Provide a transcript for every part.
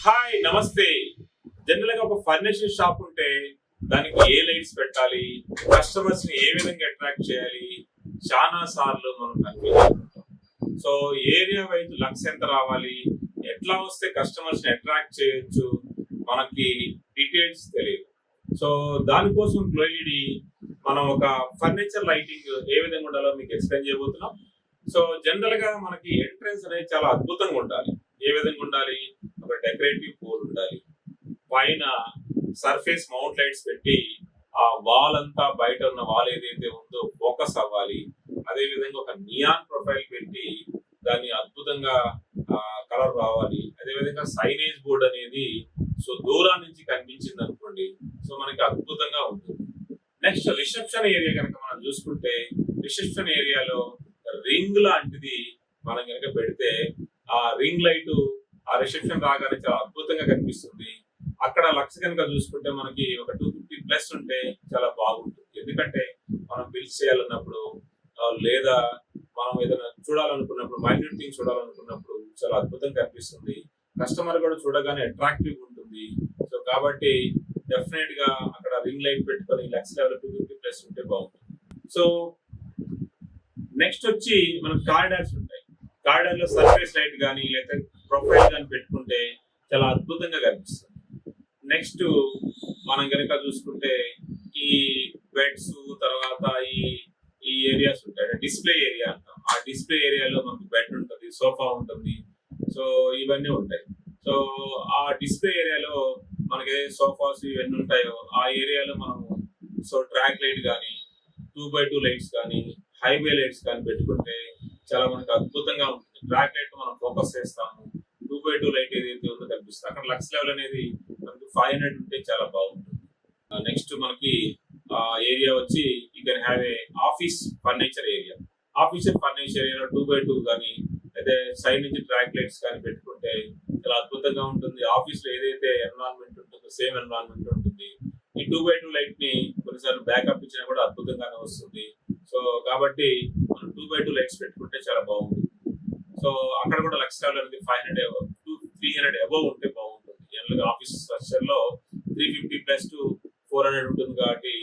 Hi నమస్తే. General గా ఒక ఫర్నిచర్ షాప్ ఉంటే దానికి ఏ లైట్స్ పెట్టాలి, కస్టమర్స్ ని ఏ విధంగా అట్రాక్ట్ చేయాలి, చాలా సార్లు మనం కన్ఫ్యూజ్ అవుతుంటాం. సో ఏరియా వైజ్ లక్స్ ఎంత రావాలి, ఎట్లా వస్తే కస్టమర్స్ ని అట్రాక్ట్ చేయొచ్చు, మనకి డీటెయిల్స్ తెలియదు. సో దానికోసం క్లోయిడి మనం ఒక ఫర్నిచర్ లైటింగ్ ఏ విధంగా ఉండాలో మీకు ఎక్స్ప్లెయిన్ చేయబోతున్నాం. సో జనరల్ గా మనకి ఎంట్రన్స్ అనేది చాలా అద్భుతంగా ఉండాలి. ఏ విధంగా ఉండాలి? ఒక డెకరేటివ్ పోల్ ఉండాలి, పైన సర్ఫేస్ మౌంట్ లైట్స్ పెట్టి ఆ వాల్ అంతా, బయట ఉన్న వాల్ ఏదైతే ఉందో ఫోకస్ అవ్వాలి. అదే విధంగా ఒక నియాన్ ప్రొఫైల్ పెట్టి దాన్ని అద్భుతంగా కలర్ రావాలి. అదే విధంగా సైనేజ్ బోర్డ్ అనేది సో దూరం నుంచి కనిపించింది అనుకోండి, సో మనకి అద్భుతంగా ఉంటుంది. నెక్స్ట్ రిసెప్షన్ ఏరియా కనుక మనం చూసుకుంటే, రిసెప్షన్ ఏరియాలో రింగ్ లాంటిది మనం కనుక పెడితే ఆ రింగ్ లైట్ ఆ రిసెప్షన్ రాగానే చాలా అద్భుతంగా కనిపిస్తుంది. అక్కడ లక్స్ కనుక చూసుకుంటే మనకి ఒక 250+ ఉంటే చాలా బాగుంటుంది. ఎందుకంటే మనం బిల్స్ చేయాలన్నప్పుడు లేదా మనం ఏదైనా చూడాలనుకున్నప్పుడు, మైన్యూట్ థింగ్ చూడాలనుకున్నప్పుడు చాలా అద్భుతంగా కనిపిస్తుంది. కస్టమర్ కూడా చూడగానే అట్రాక్టివ్ ఉంటుంది. సో కాబట్టి డెఫినెట్ గా అక్కడ రింగ్ లైట్ పెట్టుకొని లక్స్ లెవెల్ 250+ ఉంటే బాగుంటుంది. సో నెక్స్ట్ వచ్చి మనకు కారిడార్స్ ఉంటాయి. కారిడార్ లో సర్ఫేస్ లైట్ కానీ లేకపోతే ప్రొఫైల్ కానీ పెట్టుకుంటే చాలా అద్భుతంగా కనిపిస్తుంది. నెక్స్ట్ మనం కనుక చూసుకుంటే ఈ బెడ్స్ తర్వాత ఈ ఈ ఏరియాస్ ఉంటాయి, డిస్ప్లే ఏరియా అంటాం. ఆ డిస్ప్లే ఏరియాలో మనకు బెడ్ ఉంటుంది, సోఫా ఉంటుంది, సో ఇవన్నీ ఉంటాయి. సో ఆ డిస్ప్లే ఏరియాలో మనకి సోఫాస్ ఇవన్నీ ఉంటాయో ఆ ఏరియాలో మనము సో ట్రాక్ లైట్ కానీ 2x2 లైట్స్ కానీ హైవే లైట్స్ కానీ పెట్టుకుంటే చాలా మనకు అద్భుతంగా ఉంటుంది. ట్రాక్ లైట్ మనం ఫోకస్ చేస్తాము, 2x2 లైట్ ఏదైతే ఉందో కనిపిస్తుంది. అక్కడ లక్స్ లెవెల్ అనేది మనకి 500 ఉంటే చాలా బాగుంటుంది. నెక్స్ట్ మనకి ఏరియా వచ్చి you can have a office furniture area. Officer furniture area 2x2 కానీ అయితే సైడ్ నుంచి ట్రాక్ లైట్స్ కానీ పెట్టుకుంటే చాలా అద్భుతంగా ఉంటుంది. ఆఫీస్ లో ఏదైతే ఎన్విరాన్మెంట్ ఉంటుందో సేమ్ ఎన్విరాన్మెంట్ ఉంటుంది. ఈ 2x2 లైట్ ని కొన్నిసార్లు బ్యాకప్ ఇచ్చినా కూడా అద్భుతంగానే వస్తుంది. సో కాబట్టి మనం 2x2 లైట్స్ పెట్టుకుంటే చాలా బాగుంటుంది. సో అక్కడ కూడా లక్స్ లెవెల్ అనేది 500 to 300 అబౌవ్ ఉంటే బాగుంటుంది. జనరల్ ఆఫీస్ స్ట్రక్చర్ లో 350+ to 400 ఉంటుంది కాబట్టి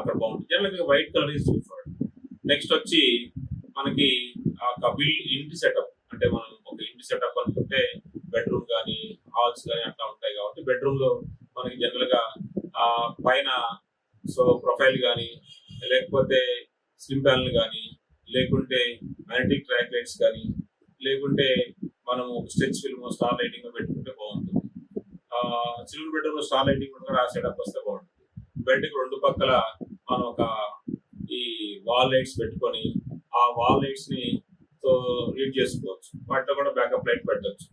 అక్కడ బాగుంటుంది. జనరల్ గా white colour is preferred. Next వచ్చి మనకి ఇంటి సెటప్ అంటే మనం ఒక ఇంటి సెటప్ అనుకుంటే బెడ్రూమ్ కానీ హాల్స్ కానీ అట్లా ఉంటాయి. కాబట్టి బెడ్రూమ్ లో మనకి జనరల్ గా పైన సో ప్రొఫైల్ కానీ లేకపోతే స్లిమ్ ప్యానల్ కానీ లేకుంటే మ్యాగ్నెటిక్ ట్రాక్ లైట్స్ కానీ లేకుంటే మనం స్టెచ్ ఫిల్మ్ స్టార్ లైటింగ్ పెట్టుకుంటే బాగుంటుంది. చిల్డ్రన్ బెడ్రూమ్ లో స్టార్ లైటింగ్ కూడా ఆ సెటప్ వస్తే బాగుంటుంది. బెడ్ కి రెండు పక్కల మనం ఒక ఈ వాల్ లైట్స్ పెట్టుకొని ఆ వాల్ లైట్స్ ని సో రీడ్ చేసుకోవచ్చు. వాటిలో కూడా బ్యాకప్ లైట్ పెట్టవచ్చు.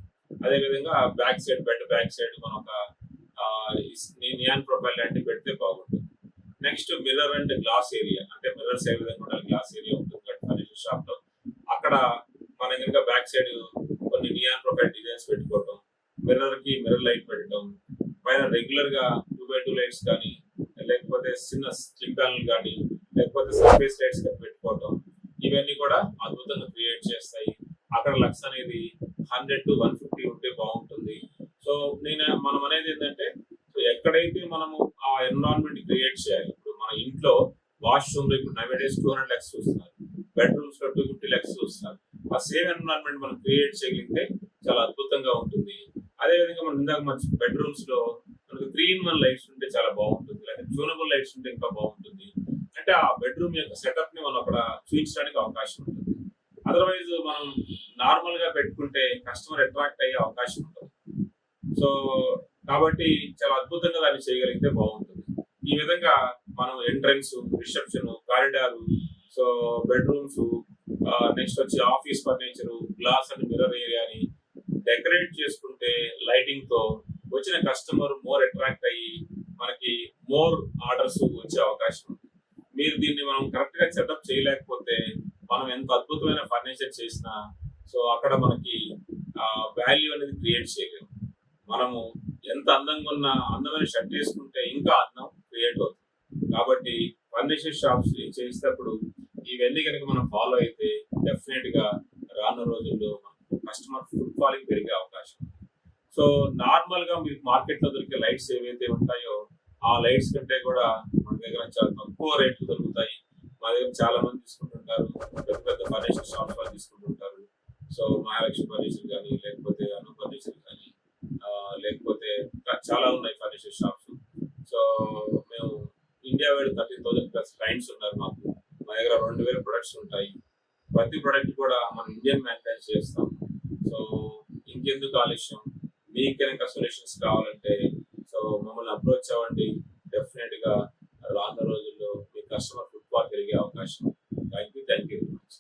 అదే విధంగా back side bed back side మనం ఒక నియాన్ ప్రొఫైల్ లాంటివి పెడితే బాగుంటుంది. Next mirror and glass area, అంటే మిర్రర్స్ ఏ విధంగా ఉండాలి, గ్లాస్ ఏరియా ఉంటుంది ఫర్నిచర్ షాప్ లో. అక్కడ మనం కనుక బ్యాక్ సైడ్ కొన్ని నియాన్ ప్రొఫైల్ డిజైన్స్ పెట్టుకోవటం, మిర్రర్ కి మిర్రర్ లైట్ పెట్టడం, పైన రెగ్యులర్ గా 2x2 లైట్స్ కానీ లేకపోతే చిన్న స్లిమ్ ప్యానల్ కానీ లేకపోతే సర్ఫేస్ లైట్స్ కానీ పెట్టుకోవటం, ఇవన్నీ కూడా అద్భుతంగా క్రియేట్ చేస్తాయి. అక్కడ లక్స్ అనేది 100 to 150 ఉంటే బాగుంటుంది. సో మనం అనేది ఏంటంటే ఎక్కడైతే మనము ఆ ఎన్విరాన్మెంట్ క్రియేట్ చేయాలి. ఇప్పుడు మన ఇంట్లో వాష్రూమ్ లో ఇప్పుడు 200 lakhs చూస్తున్నారు, బెడ్రూమ్స్ లో 250 lakhs చూస్తున్నారు. ఆ సేమ్ ఎన్విరాన్మెంట్ మనం క్రియేట్ చేయగలిగితే చాలా అద్భుతంగా ఉంటుంది. అదే విధంగా మనం ఇందాక మన బెడ్రూమ్స్ లో మనకు 3-in-1 లైట్స్ ఉంటే చాలా బాగుంటుంది, లేదా ట్యూనబుల్ లైట్స్ ఉంటే ఇంకా బాగుంటుంది. అంటే ఆ బెడ్రూమ్ యొక్క సెటప్ ని మనం అక్కడ చూపించడానికి అవకాశం ఉంటుంది. అదర్వైజ్ మనం నార్మల్ గా పెట్టుకుంటే కస్టమర్ అట్రాక్ట్ అయ్యే అవకాశం ఉంటుంది. సో కాబట్టి చాలా అద్భుతంగా దాన్ని చేయగలిగితే బాగుంటుంది. ఈ విధంగా మనం entrance, reception, corridor, so bedrooms, next వచ్చి office furniture, glass and mirror ఏరియాని డెకరేట్ చేసుకుంటే లైటింగ్ తో వచ్చిన కస్టమర్ మోర్ అట్రాక్ట్ అయ్యి మనకి మోర్ ఆర్డర్స్ వచ్చే అవకాశం ఉంది. మీరు దీన్ని మనం కరెక్ట్ గా సెటప్ చేయలేకపోతే మనం ఎంత అద్భుతమైన ఫర్నిచర్ చేసినా సో అక్కడ మనకి వాల్యూ అనేది క్రియేట్ చేయలేము. మనము ఎంత అందంగా ఉన్న అందమైన షర్ట్ వేసుకుంటే ఇంకా అందం క్రియేట్ అవుతుంది. కాబట్టి ఫర్నిచర్ షాప్స్ చేసేటప్పుడు ఇవన్నీ కనుక మనం ఫాలో అయితే డెఫినెట్ గా రానున్న రోజుల్లో కస్టమర్ ఫుడ్ ఫాలోయింగ్ పెరిగే అవకాశం. సో సో నార్మల్ గా మీకు మార్కెట్ లో దొరికే లైట్స్ ఏవైతే ఉంటాయో ఆ లైట్స్ కంటే కూడా మన దగ్గర చాలా తక్కువ రేట్లు దొరుకుతాయి. మా దగ్గర చాలా మంది తీసుకుంటుంటారు, పెద్ద పెద్ద ఫర్నిచర్ షాప్స్ వాళ్ళు తీసుకుంటుంటారు. సో మహాలక్ష్మి ఫర్నిచర్ కానీ, లేకపోతే అను ఫర్నిచర్ కానీ, లేకపోతే ఇంకా చాలా ఉన్నాయి ఫర్నిచర్ షాప్స్. సో మేము ఇండియా వైడ్ 13,000+ క్లయింట్స్ ఉన్నారు మాకు. మా దగ్గర 2,000 ప్రొడక్ట్స్ ఉంటాయి. ప్రతి ప్రొడక్ట్ కూడా మనం ఇండియన్ మ్యానుఫ్యాక్చర్ చేస్తాం. సో ఇంకెందుకు ఆలస్యం, మీకు కనుక సొల్యూషన్స్ కావాలంటే సో మమ్మల్ని అప్రోచ్ అవ్వండి. డెఫినెట్ గా రానున్న రోజుల్లో మీ కస్టమర్ ఫుట్ఫాల్ పెరిగే అవకాశం. Thank you very much.